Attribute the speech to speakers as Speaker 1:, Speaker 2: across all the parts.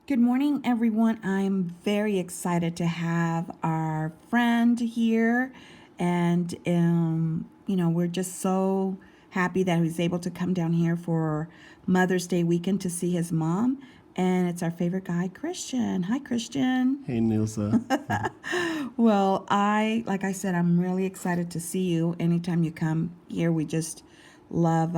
Speaker 1: Good morning, everyone. I'm very excited to have our friend here. And, we're just so happy that he's able to come down here for Mother's Day weekend to see his mom. And it's our favorite guy, Christian. Hi, Christian.
Speaker 2: Hey, Enilsa.
Speaker 1: Well, like I said, I'm really excited to see you. Anytime you come here, we just love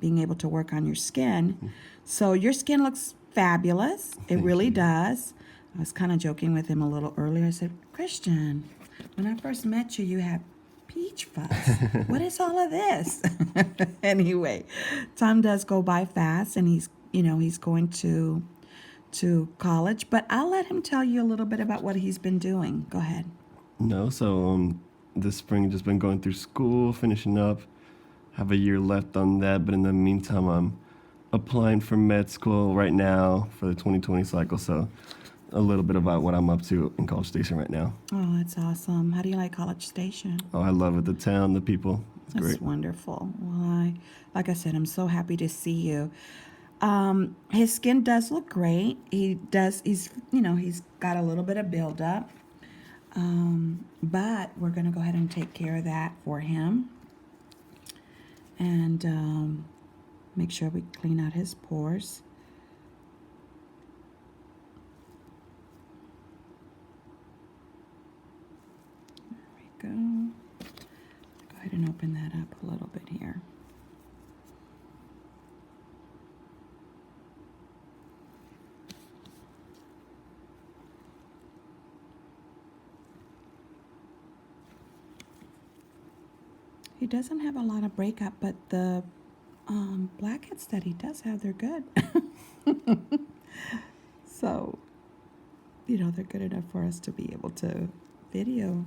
Speaker 1: being able to work on your skin. So your skin looks fabulous. It
Speaker 2: Thank
Speaker 1: really
Speaker 2: you.
Speaker 1: does. I was kind of joking with him a little earlier. I said, Christian, when I first met you, you had peach fuzz. What is all of this? Anyway, time does go by fast, and he's going to college, but I'll let him tell you a little bit about what he's been doing. Go ahead.
Speaker 2: No, this spring just been going through school, finishing up. Have a year left on that, but in the meantime, I'm applying for med school right now for the 2020 cycle. So, a little bit about what I'm up to in College Station right now.
Speaker 1: Oh, that's awesome. How do you like College Station?
Speaker 2: Oh, I love it. The town, the people. It's
Speaker 1: That's
Speaker 2: great.
Speaker 1: wonderful. Well, like I said, I'm so happy to see you. His skin does look great. He's got a little bit of buildup. But we're going to go ahead and take care of that for him. And make sure we clean out his pores. There we go. Go ahead and open that up a little bit here. He doesn't have a lot of breakup, but the blackheads that he does have, they're good. So, they're good enough for us to be able to video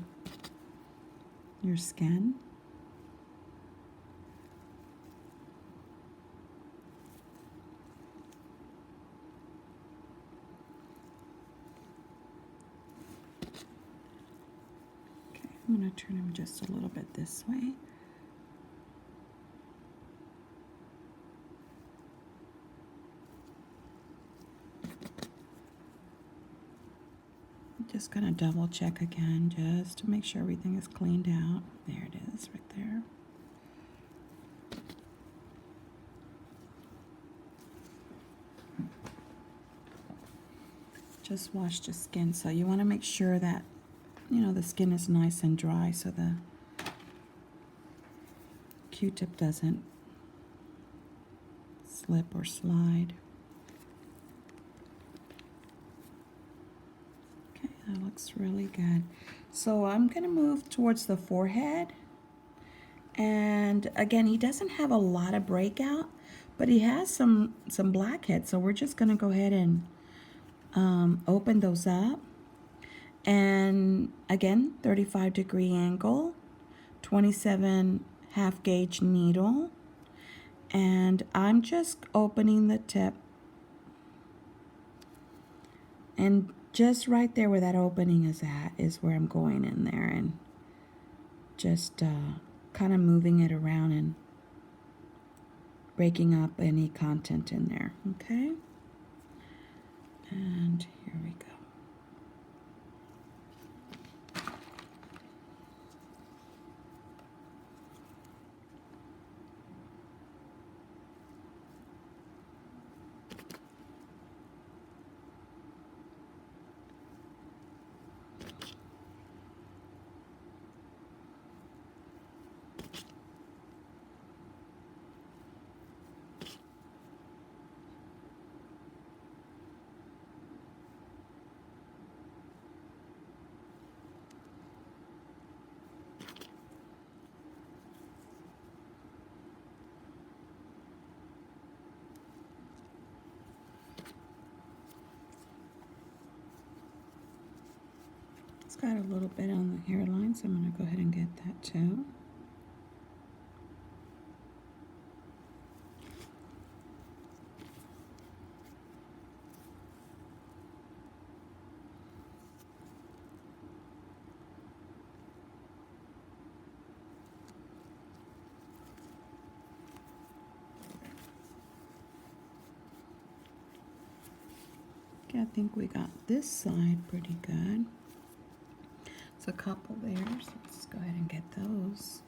Speaker 1: your skin. Okay, I'm going to turn him just a little bit this way. Just gonna double check again just to make sure everything is cleaned out. There it is right there. Just wash the skin, so you want to make sure that the skin is nice and dry so the Q-tip doesn't slip or slide. That looks really good. So I'm going to move towards the forehead. And again, he doesn't have a lot of breakout, but he has some blackheads. So we're just going to go ahead and open those up. And again, 35-degree angle, 27 half gauge needle. And I'm just opening the tip. And just right there where that opening is at is where I'm going in there and just kind of moving it around and breaking up any content in there, okay? And here we go. It's got a little bit on the hairline, so I'm going to go ahead and get that too. Okay, I think we got this side pretty good. It's a couple there, so let's go ahead and get those.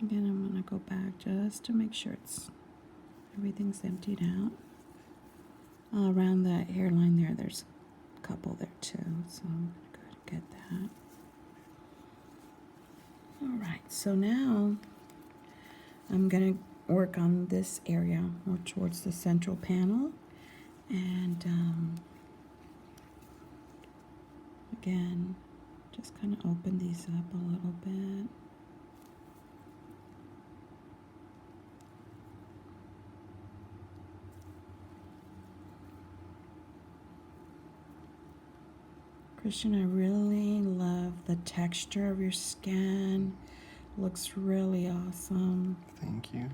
Speaker 1: Again, I'm going to go back just to make sure everything's emptied out. Around that hairline there, there's a couple there too, so I'm going to go ahead and get that. Alright, so now I'm going to work on this area more towards the central panel. And again, just kind of open these up a little bit. Christian, I really love the texture of your skin. Looks really awesome.
Speaker 2: Thank you.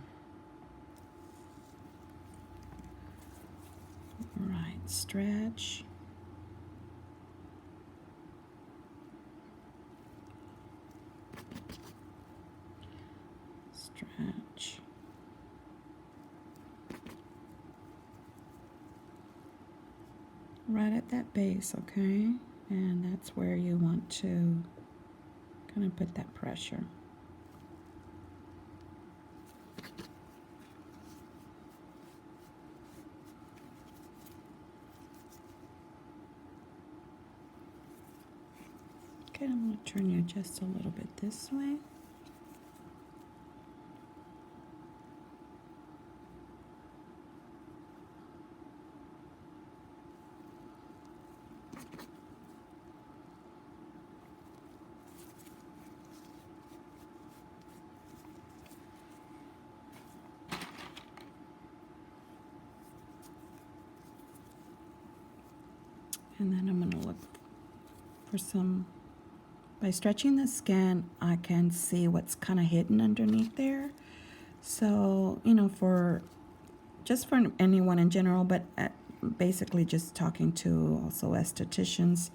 Speaker 1: All right, stretch. Stretch. Right at that base, okay? And that's where you want to kind of put that pressure. Okay, I'm going to turn you just a little bit this way. And then I'm going to look for some, by stretching the skin, I can see what's kind of hidden underneath there. So, you know, just for anyone in general, but basically just talking to also estheticians,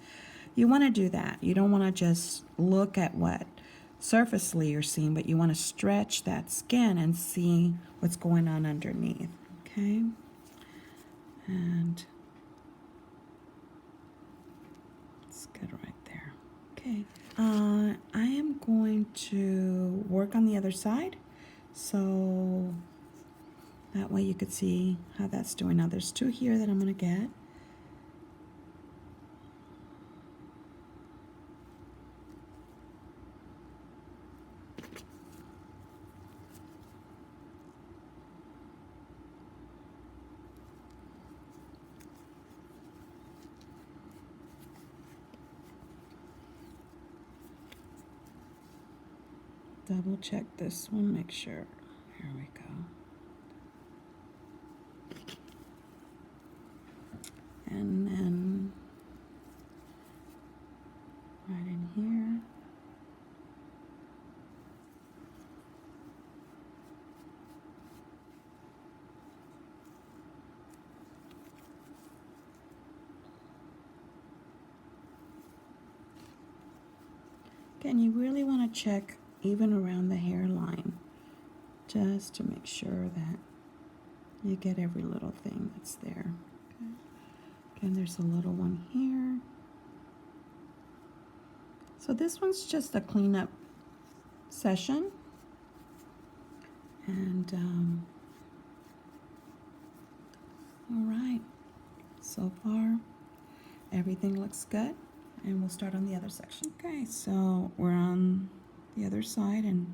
Speaker 1: you want to do that. You don't want to just look at what surfacely you're seeing, but you want to stretch that skin and see what's going on underneath, okay? And it's good right there. Okay, I am going to work on the other side, so that way you could see how that's doing. Now there's two here that I'm going to get. Double check this one, make sure. Here we go. And then right in here. Again, you really want to check even around the hairline, just to make sure that you get every little thing that's there. Okay. Again, there's a little one here. So this one's just a cleanup session. And all right, so far everything looks good, and we'll start on the other section. Okay, so we're on the other side, and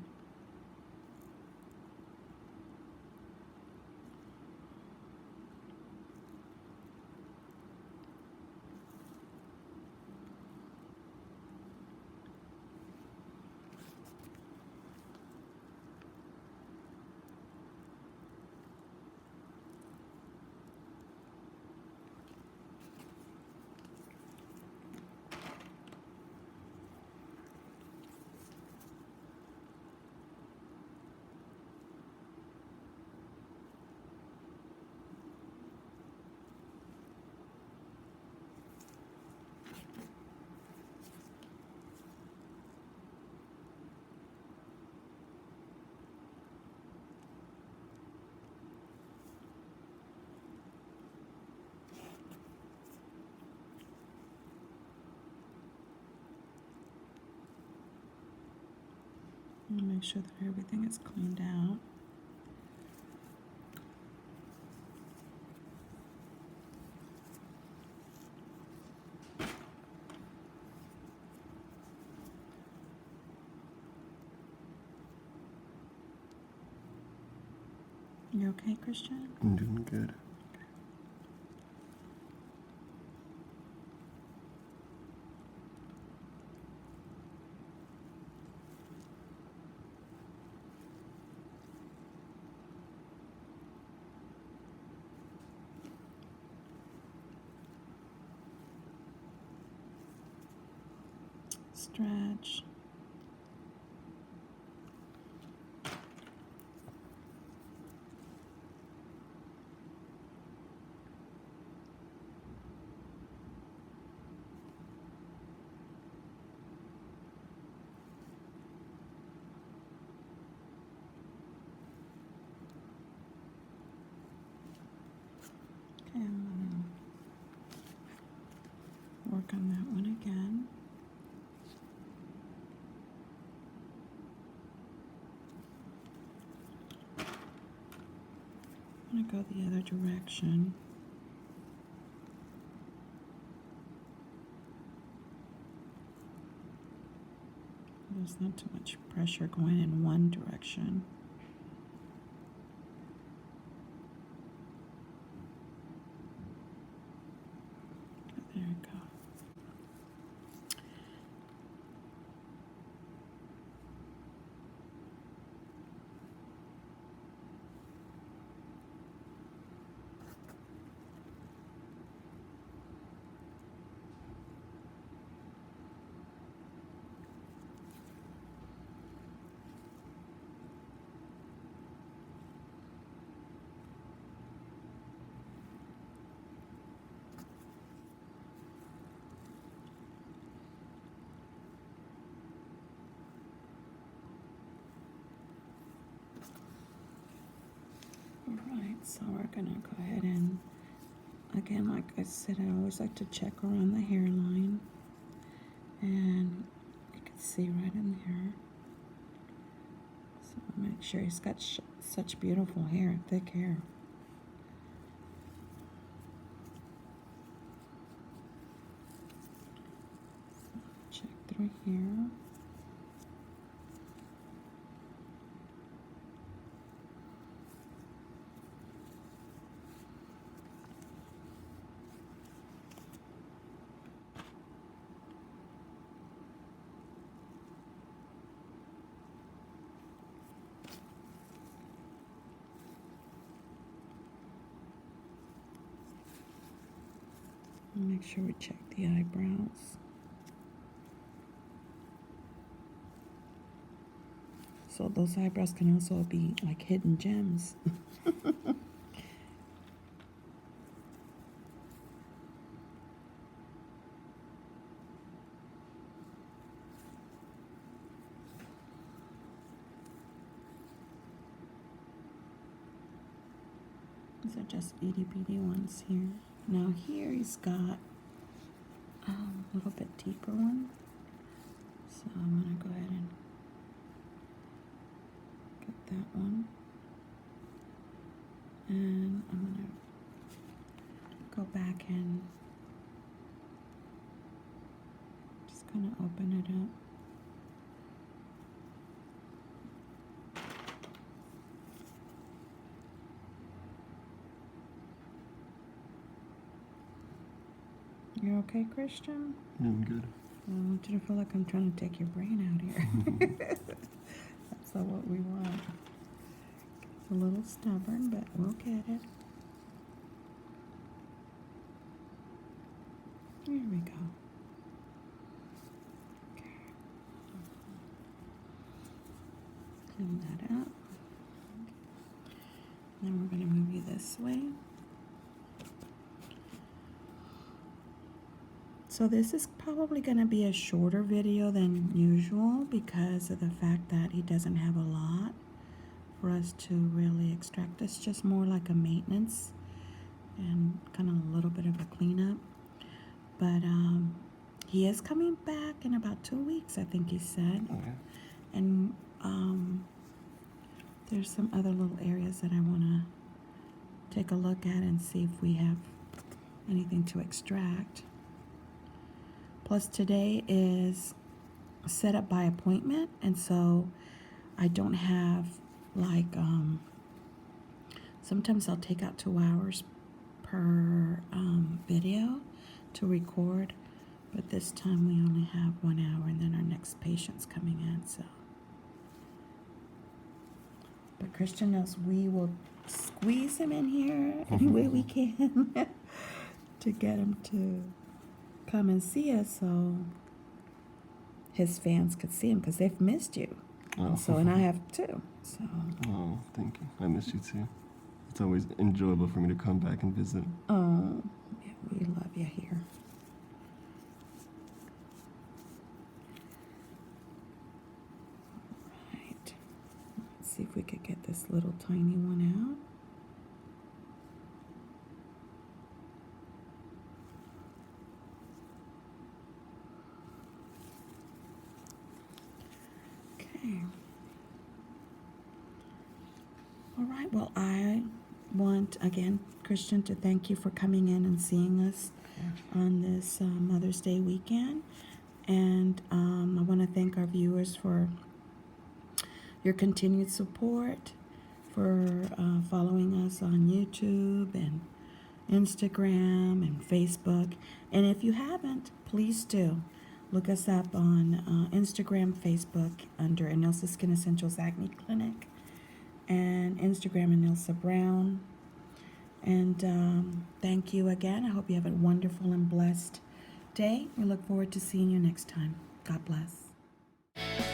Speaker 1: Make sure that everything is cleaned out. You okay, Christian?
Speaker 2: I'm doing good.
Speaker 1: Stretch. Okay, I'm gonna work on that one again. I'm gonna go the other direction. There's not too much pressure going in one direction. There we go. Alright, so we're gonna go ahead and, again, like I said, I always like to check around the hairline. And you can see right in there. So make sure he's got such beautiful hair, thick hair. Check through here. Make sure we check the eyebrows. So those eyebrows can also be like hidden gems. These are just itty bitty ones here. Now here he's got a little bit deeper one. So I'm gonna go ahead and get that one. And I'm gonna go back and just kind of open it up. You're okay, Christian?
Speaker 2: Doing good.
Speaker 1: I don't want you to feel like I'm trying to take your brain out here. That's not what we want. It's a little stubborn, but we'll get it. There we go. Okay. Clean that up. Then we're going to move you this way. So this is probably going to be a shorter video than usual because of the fact that he doesn't have a lot for us to really extract. It's just more like a maintenance and kind of a little bit of a cleanup. But he is coming back in about 2 weeks, I think he said.
Speaker 2: Okay.
Speaker 1: And there's some other little areas that I want to take a look at and see if we have anything to extract. Plus today is set up by appointment, and so I don't have like sometimes I'll take out 2 hours per video to record, but this time we only have 1 hour, and then our next patient's coming in. So, but Christian knows we will squeeze him in here any way we can to get him to come and see us, so his fans could see him, because they've missed you.
Speaker 2: Oh.
Speaker 1: So, and I have too. So.
Speaker 2: Oh, thank you. I miss you too. It's always enjoyable for me to come back and visit.
Speaker 1: Oh, yeah, we love you here. Right. Let's see if we could get this little tiny one out. Okay. All right. Well, I want, again, Christian, to thank you for coming in and seeing us on this Mother's Day weekend. And I want to thank our viewers for your continued support, for following us on YouTube and Instagram and Facebook. And if you haven't, please do. Look us up on Instagram, Facebook under Enilsa Skin Essentials Acne Clinic, and Instagram Enilsa Brown. And thank you again. I hope you have a wonderful and blessed day. We look forward to seeing you next time. God bless.